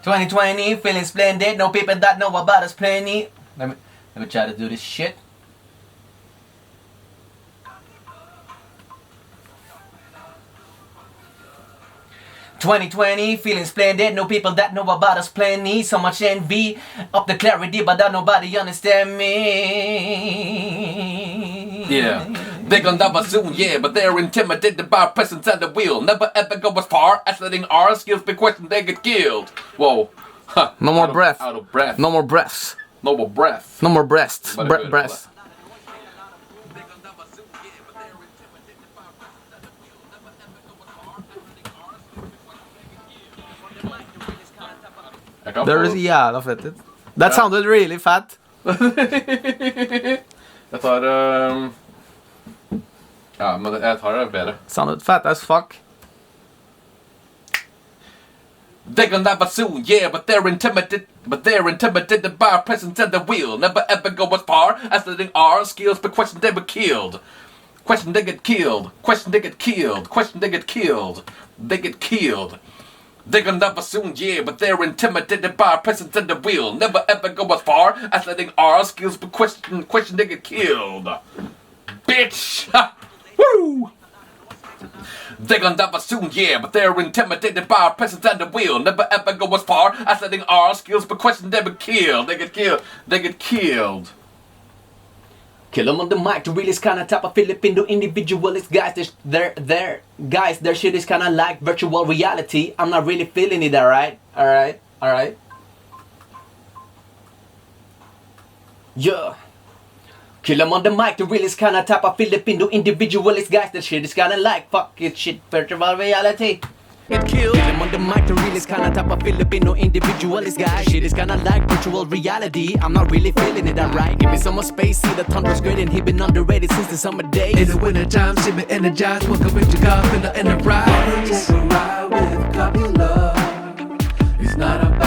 2020, feeling splendid. No people that know about us plenty. Let me try to do this shit. "2020, feeling splendid. No people that know about us plenty. So much envy of the clarity, but that nobody understand me." Yeah, they gon' never soon, yeah, but they're intimidated by our presence at the wheel. Never ever go as far as letting our skills be questioned, they get killed. Whoa. Huh. No more breath. Out of breath. No more breaths. No more breath. No more breasts. Breasts. There is, ja, dat vet. That sounded really fat. Jag tar... Ja, men jag tar det bedre. Sounded fat as fuck. They gon' never soon, yeah, but they're intimidated by our presence at the wheel. Never ever go as far as letting our skills be questioned, they were killed. Question, they get killed. Question, they get killed. Question, they get killed. They get killed. They gon' never soon, yeah, but they're intimidated by our presence at the wheel. Never ever go as far as letting our skills be questioned. Question, they get killed. Bitch! Woo! They gon' never soon, yeah, but they're intimidated by our presence at the wheel. Never ever go as far as letting our skills be questioned. They get killed. They get killed. They get killed. Kill them on the mic to release kinda type of Filipino individualist guys. Their shit is kinda like virtual reality. I'm not really feeling it, alright? Yeah. Kill them on the mic to release kinda type of Filipino individualist guys. Their shit is kinda like fuck it shit virtual reality. Get killed. Kill him on the mic to release kinda type of Filipino individualist guy. Shit is kinda like virtual reality. I'm not really feeling it, alright. Give me some more space. See the Tundra's great and he been underrated since the summer days. In the winter time, she been energized. Welcome into Copula Enterprise. Take a ride with Copula. It's not about